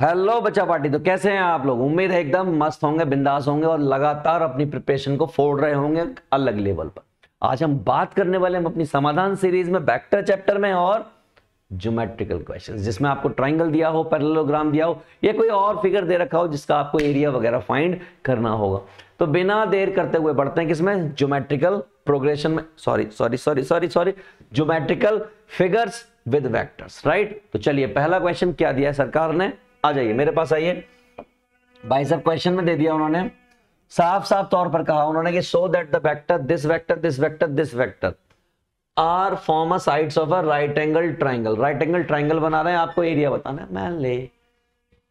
Hello बच्चा party. तो कैसे हैं आप लोग? उम्मीद है एकदम मस्त होंगे, बिंदास होंगे और लगातार अपनी प्रिपरेशन को फोड़ रहे होंगे अलग लेवल पर। आज हम बात करने वाले हैं अपनी समाधान सीरीज में वेक्टर चैप्टर में और ज्योमेट्रिकल क्वेश्चंस, जिसमें आपको ट्राइंगल दिया हो, पैरेललोग्राम दिया हो या कोई और फिगर दे रखा हो जिसका आपको एरिया वगैरह फाइंड करना होगा। तो बिना देर करते हुए बढ़ते हैं किसमें? ज्योमेट्रिकल प्रोग्रेशन में। Sorry geometrical figures with vectors, right. तो चलिए पहला क्वेश्चन क्या दिया है सरकार ने, आ जाइए मेरे पास आइए। भाई साहब क्वेश्चन में दे दिया उन्होंने, साफ साफ तौर पर कहा उन्होंने कि so that the vector this vector this vector this vector are form sides of a right angle triangle. Right angle triangle बना रहे हैं, आपको एरिया बताना है। मैं ले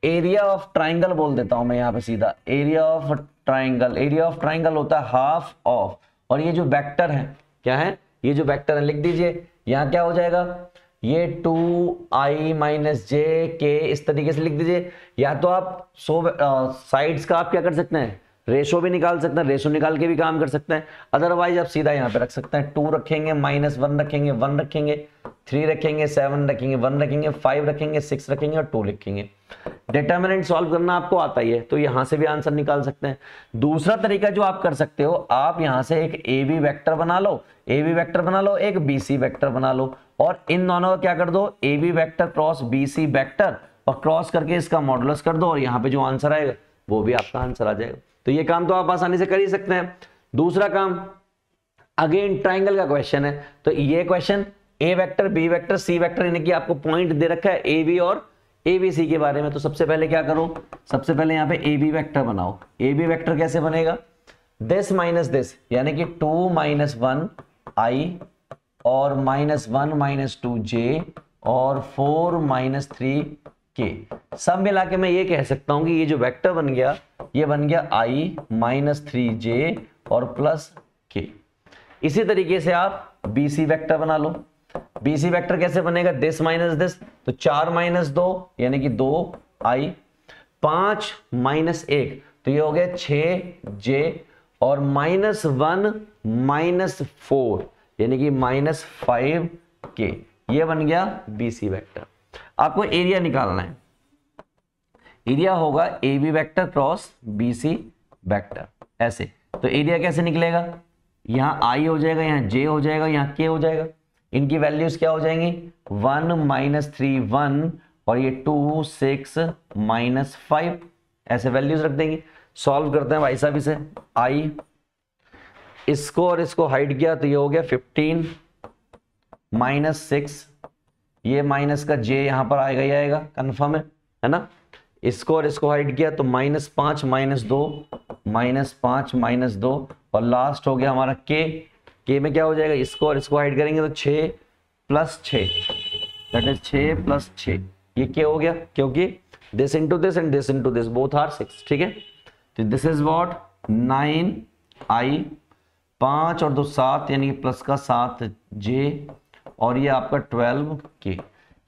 एरिया ऑफ ट्राइंगल बोल देता हूं मैं यहां पे सीधा। Area of triangle, area of triangle होता है हाफ ऑफ, और ये जो वेक्टर है क्या है? ये जो वेक्टर है लिख दीजिए, यहां क्या हो जाएगा? ये 2i माइनस जे के, इस तरीके से लिख दीजिए। या तो आप साइड्स का आप क्या कर सकते हैं, रेशो भी निकाल सकते हैं, रेशो निकाल के भी काम कर सकते हैं। अदरवाइज आप सीधा यहाँ पे रख सकते हैं, 2 रखेंगे, -1 रखेंगे, 1 रखेंगे, 3 रखेंगे, 7 रखेंगे, 1 रखेंगे, 5 रखेंगे, 6 रखेंगे और 2 लिखेंगे। डिटर्मिनेंट सॉल्व करना आपको आता ही है, तो यहां से भी आंसर निकाल सकते हैं। दूसरा तरीका जो आप कर सकते हो, आप यहां से एक ए बी वेक्टर बना लो, ए बी वेक्टर बना लो, एक बी सी वेक्टर बना लो, और इन दोनों का क्या कर दो? A B vector cross B C vector, और क्रॉस करके इसका मॉडुलस कर दो, और यहाँ पे जो आंसर आएगा वो भी आपका आंसर आ जाएगा। तो ये काम तो आप आसानी से कर ही सकते हैं। दूसरा काम, अगेन ट्राइंगल का क्वेश्चन है, तो ये question a vector b vector c vector, यानी कि आपको पॉइंट दे रखा है ए बी और ए बी सी के बारे में। तो सबसे पहले क्या करो, सबसे पहले यहाँ पे ए बी वेक्टर बनाओ। ए बी वेक्टर कैसे बनेगा? दिस माइनस दिस, यानी कि 2 - 1 आई और -1 - 2 जे और 4 - 3 के, सब मिला के मैं ये कह सकता हूं कि ये जो वेक्टर बन गया, ये बन गया i -3 जे और प्लस के। इसी तरीके से आप BC वेक्टर बना लो। BC वेक्टर कैसे बनेगा? दिस माइनस दिस, तो 4 - 2 यानी कि 2i, 5 - 1 तो ये हो गया 6j, और -1 - 4 यानी कि -5k, ये बन गया BC वेक्टर। आपको एरिया निकालना है, एरिया होगा A B vector cross B C vector, ऐसे। तो एरिया कैसे निकलेगा? यहाँ आई हो जाएगा, यहाँ जे हो जाएगा, यहाँ के हो जाएगा। इनकी वैल्यूज क्या हो जाएंगी? 1 - 3 1 और ये 2 6 -5, ऐसे वैल्यूज रख देंगे। सॉल्व करते हैं भाई साहब इसे। आई इसको और इसको हाइड किया तो ये हो गया 15 -6, ये माइनस का जे यहां पर आएगा ही आएगा, कंफर्म है ना। इसको और इसको हाइड किया तो -5 - 2 -5 - 2 और लास्ट हो गया हमारा के में क्या हो जाएगा? इसको और इसको हाइड करेंगे तो 6 + 6 दैट इज 6 + 6, ये क्या हो गया? क्योंकि this into this and this into this both are 6, ठीक है। तो दिस इज व्हाट 9i, 5 और 2 7 यानी कि प्लस का 7j, और ये आपका 12k।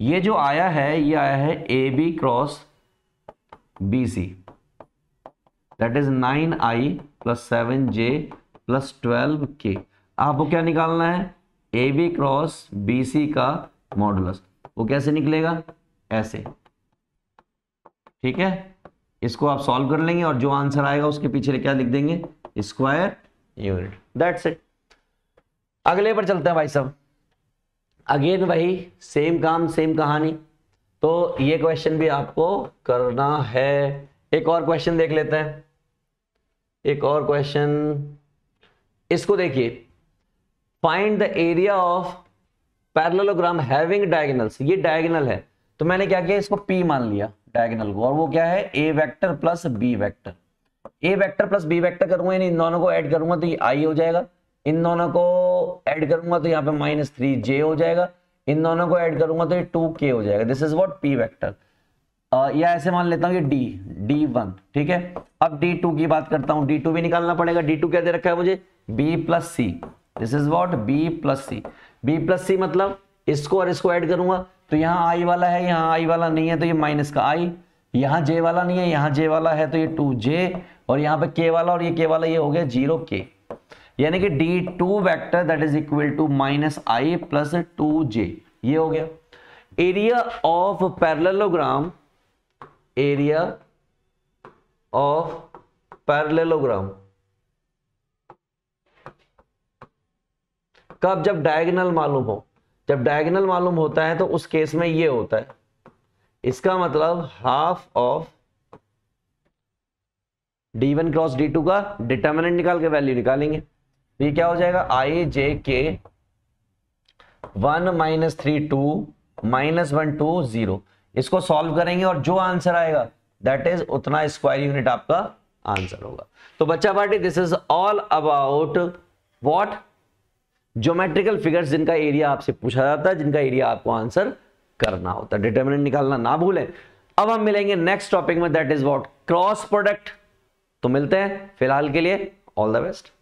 ये जो आया है ये आया है A B cross B C, that is 9i + 7j + 12k। आपको क्या निकालना है? A B cross B C का मॉडुलस। वो कैसे निकलेगा? ऐसे, ठीक है। इसको आप सॉल्व कर लेंगे और जो आंसर आएगा उसके पीछे क्या लिख देंगे? Square unit, that's it. अगले पर चलते हैं भाई साहब। अगेन वही सेम काम सेम कहानी, तो ये क्वेश्चन भी आपको करना है। एक और क्वेश्चन देख लेते हैं, एक और क्वेश्चन, इसको देखिए। Find the area of parallelogram having diagonals. ये डायगोनल है, तो मैंने क्या किया? इसको P मान लिया डायगोनल को, और वो क्या है? A vector plus B vector. A vector plus B vector करूंगा, इन दोनों को ऐड करूंगा तो ये I हो जाएगा, इन दोनों को ऐड करूंगा तो यहाँ पे -3j हो जाएगा, इन दोनों को ऐड करूंगा तो ये 2k हो जाएगा। This is what P vector. या ऐसे मान लेता हूँ ये D1, ठीक है। अब D2 की बात करता हूँ, D2 भी निकालना पड़ेगा। D2 क्या दे रखा है मुझे? B + C, this is what B + C। B + C मतलब इसको और इसको ऐड करूंगा तो यहाँ I वाला है, यहाँ I वाला नहीं है तो ये माइनस का I, यहाँ J वाला नहीं है, यहाँ J वाला है तो ये 2J, और यहाँ पे K वाला और ये K वाला, ये हो गया 0K। यानी कि D2 vector that is equal to -I + 2J, ये हो गया। Area of parallelogram area of parallelogram. कब? जब डायगोनल मालूम हो। जब डायगोनल मालूम होता है तो उस केस में ये होता है, इसका मतलब half of d1 cross d2 का डिटर्मिनेंट निकाल के वैल्यू निकालेंगे। ये क्या हो जाएगा? आई जे के 1 - 3 2 -1 2 0। इसको सॉल्व करेंगे और जो आंसर आएगा दैट इज उतना स्क्वायर यूनिट आपका आंसर होगा। तो बच्चा party, this is all about what? Geometrical figures जिनका एरिया आपसे पूछा जाता है, जिनका एरिया आपको आंसर करना होता है। डिटर्मिनेंट निकालना ना भूलें। अब हम मिलेंगे नेक्स्ट टॉपिक में, that is what? Cross product. तो मिलते हैं, फिलहाल के लिए ऑल द बेस्ट।